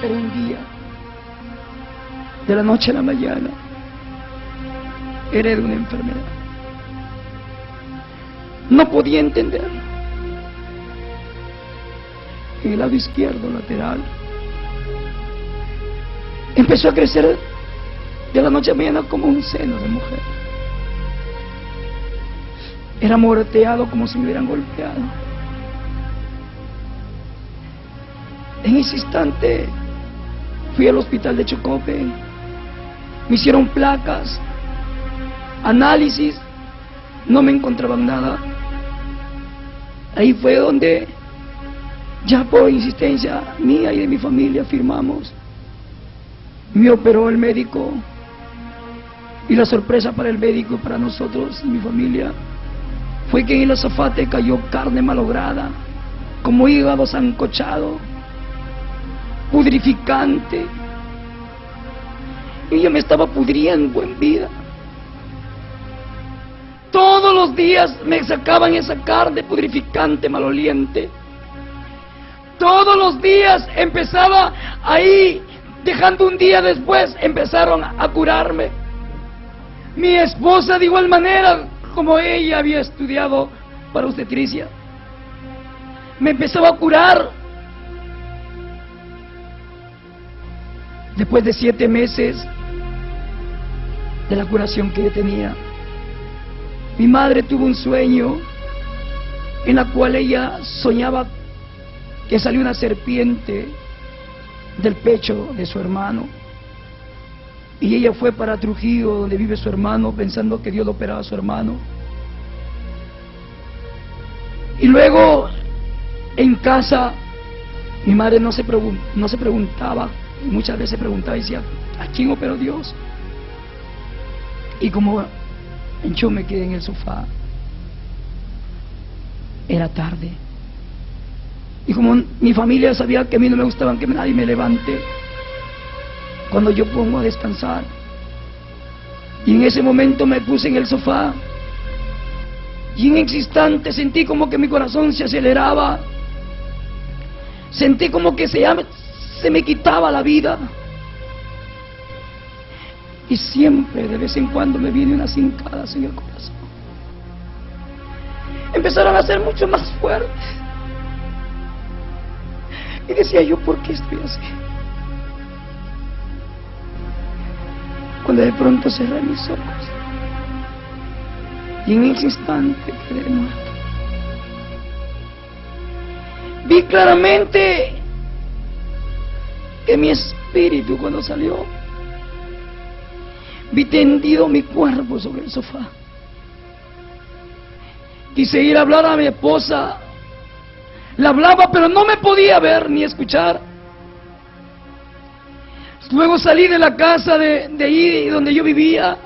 Pero un día, de la noche a la mañana, heredé una enfermedad. No podía entender. En el lado izquierdo lateral empezó a crecer de la noche a la mañana como un seno de mujer. Era morteado como si me hubieran golpeado. En ese instante fui al hospital de Chocope. Me hicieron placas, análisis, no me encontraban nada. Ahí fue donde ya por insistencia mía y de mi familia firmamos. Me operó el médico, y la sorpresa para el médico y para nosotros y mi familia fue que en el azafate cayó carne malograda, como hígado sancochado, pudrificante, y yo me estaba pudriendo en vida. Todos los días me sacaban esa carne pudrificante, maloliente. Todos los días empezaba ahí, dejando un día después, empezaron a curarme. Mi esposa, de igual manera, como ella había estudiado para obstetricia, me empezaba a curar. Después de 7 meses de la curación que yo tenía, mi madre tuvo un sueño en la cual ella soñaba que salió una serpiente del pecho de su hermano, y ella fue para Trujillo, donde vive su hermano, pensando que Dios lo operaba a su hermano. Y luego en casa mi madre no se preguntaba, muchas veces preguntaba y decía: ¿a quién operó Dios? Y como yo me quedé en el sofá, era tarde, y como mi familia sabía que a mí no me gustaba que nadie me levante cuando yo pongo a descansar, y en ese momento me puse en el sofá, y en ese instante sentí como que mi corazón se aceleraba, sentí como que se me quitaba la vida, y siempre de vez en cuando me viene unas hincadas en el corazón. Empezaron a ser mucho más fuertes, y decía yo: ¿por qué estoy así? Cuando de pronto cerré mis ojos, y en ese instante quedé muerto. Vi claramente que mi espíritu, cuando salió, vi tendido mi cuerpo sobre el sofá. Quise ir a hablar a mi esposa, la hablaba, pero no me podía ver ni escuchar. Luego salí de la casa de ahí donde yo vivía,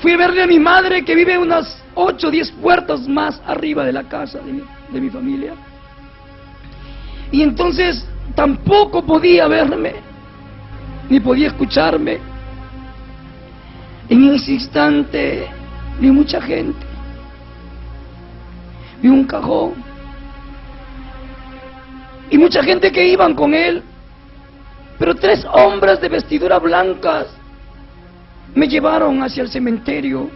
fui a verle a mi madre, que vive unas 8 o 10 puertas más arriba de la casa de mi familia, y entonces tampoco podía verme ni podía escucharme. En ese instante vi mucha gente, vi un cajón y mucha gente que iban con él, pero 3 hombres de vestiduras blancas me llevaron hacia el cementerio,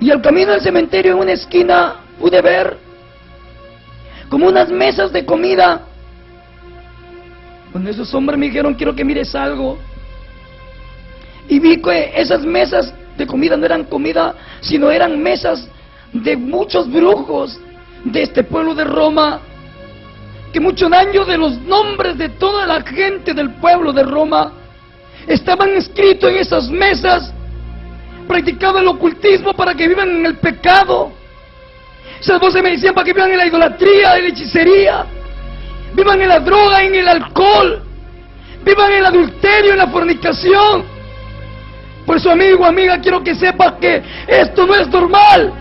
y al camino del cementerio, en una esquina, pude ver como unas mesas de comida. Cuando esos hombres me dijeron: quiero que mires algo, y vi que esas mesas de comida no eran comida, sino eran mesas de muchos brujos de este pueblo de Roma, que mucho daño de los nombres de toda la gente del pueblo de Roma estaban escritos en esas mesas. Practicaban el ocultismo para que vivan en el pecado. Esas voces me decían para que vivan en la idolatría, en la hechicería, vivan en la droga, en el alcohol, vivan en el adulterio, en la fornicación. Por eso, amigo, amiga, quiero que sepas que esto no es normal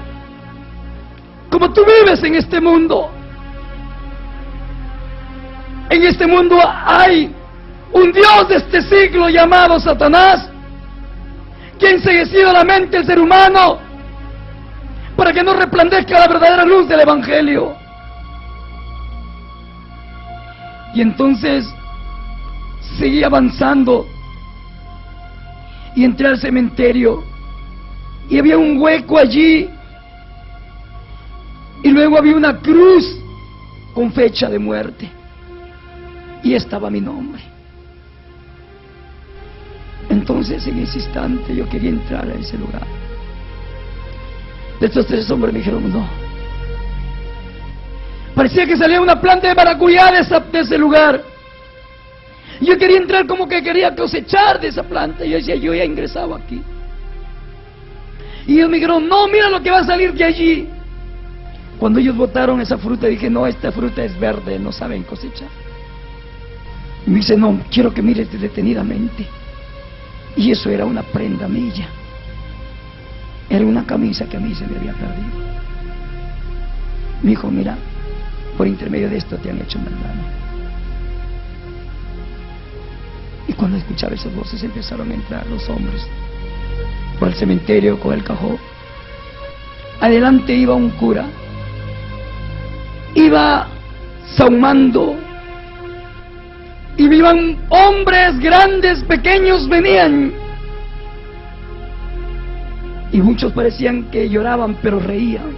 como tú vives en este mundo. En este mundo hay un Dios de este siglo llamado Satanás, que ha enceguecido la mente del ser humano para que no resplandezca la verdadera luz del Evangelio. Y entonces seguí avanzando y entré al cementerio y había un hueco allí y luego había una cruz con fecha de muerte y estaba mi nombre. Entonces en ese instante yo quería entrar a ese lugar. Estos 3 hombres me dijeron no. Parecía que salía una planta de maracuyá de ese lugar. Yo quería entrar como que quería cosechar de esa planta. Yo decía, yo ya ingresaba aquí. Y ellos me dijeron, no, mira lo que va a salir de allí. Cuando ellos botaron esa fruta, dije, no, esta fruta es verde, no saben cosechar. Y me dice, no, quiero que mires detenidamente. Y eso era una prenda mía. Era una camisa que a mí se me había perdido. Me dijo, mira, por intermedio de esto te han hecho maldad. Y cuando escuchaba esas voces empezaron a entrar los hombres por el cementerio con el cajón. Adelante iba un cura, iba sahumando, y iban hombres grandes, pequeños, venían, y muchos parecían que lloraban pero reían,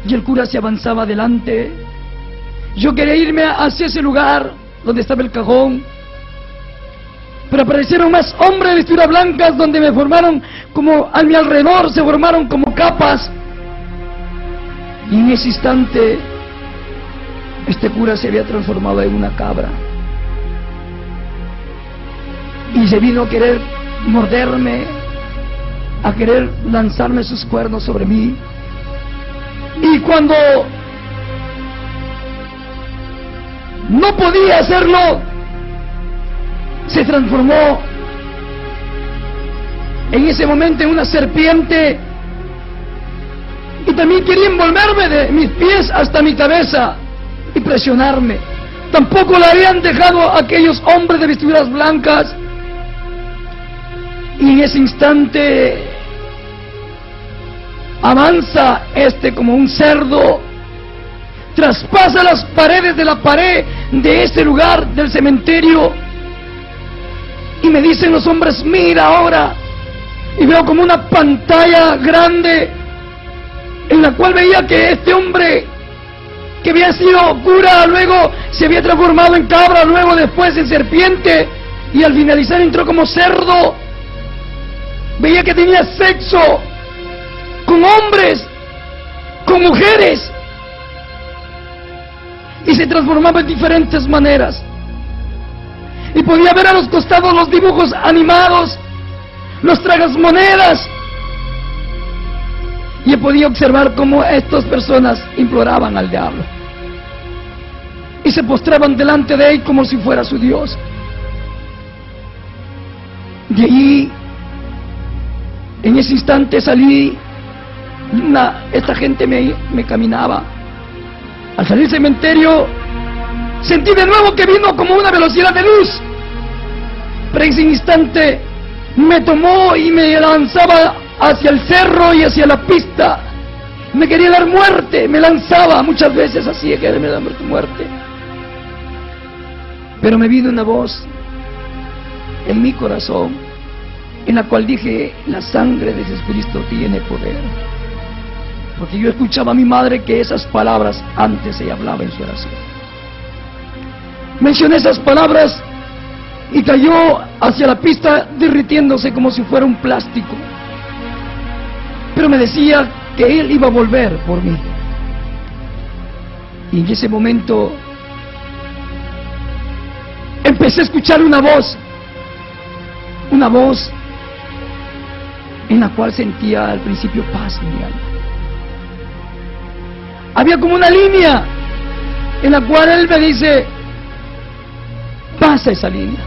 y el cura se avanzaba adelante. Yo quería irme hacia ese lugar donde estaba el cajón, pero aparecieron más hombres de vestiduras blancas, donde me formaron como a mi alrededor, se formaron como capas. Y en ese instante este cura se había transformado en una cabra y se vino a querer morderme, a querer lanzarme sus cuernos sobre mí. Y cuando no podía hacerlo, se transformó en ese momento en una serpiente, y también quería envolverme de mis pies hasta mi cabeza y presionarme. Tampoco le habían dejado a aquellos hombres de vestiduras blancas. Y en ese instante avanza como un cerdo, traspasa las paredes de la pared de este lugar del cementerio, y me dicen los hombres, mira ahora. Y veo como una pantalla grande en la cual veía que este hombre que había sido cura, luego se había transformado en cabra, luego después en serpiente, y al finalizar entró como cerdo. Veía que tenía sexo con hombres, con mujeres, y se transformaba en diferentes maneras. Y podía ver a los costados los dibujos animados, los tragasmonedas, y podía observar cómo estas personas imploraban al diablo y se postraban delante de él como si fuera su Dios. De allí, en ese instante salí, esta gente me caminaba. Al salir del cementerio, sentí de nuevo que vino como una velocidad de luz, pero en ese instante me tomó y me lanzaba hacia el cerro y hacia la pista. Me quería dar muerte, me lanzaba muchas veces así, que me daba muerte. Pero me vino una voz en mi corazón, en la cual dije, la sangre de Jesucristo tiene poder. Porque yo escuchaba a mi madre que esas palabras antes ella hablaba en su oración. Mencioné esas palabras y cayó hacia la pista derritiéndose como si fuera un plástico. Pero me decía que él iba a volver por mí. Y en ese momento empecé a escuchar una voz en la cual sentía al principio paz en mi alma. Había como una línea en la cual él me dice, pasa esa línea.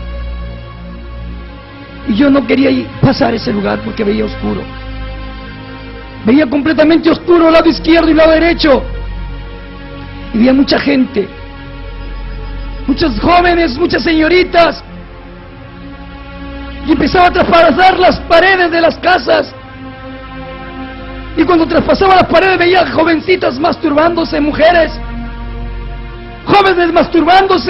Y yo no quería pasar ese lugar porque veía oscuro. Veía completamente oscuro el lado izquierdo y el lado derecho. Y veía mucha gente, muchos jóvenes, muchas señoritas. Y empezaba a traspasar las paredes de las casas. Y cuando traspasaba las paredes veía jovencitas masturbándose, mujeres, jóvenes masturbándose.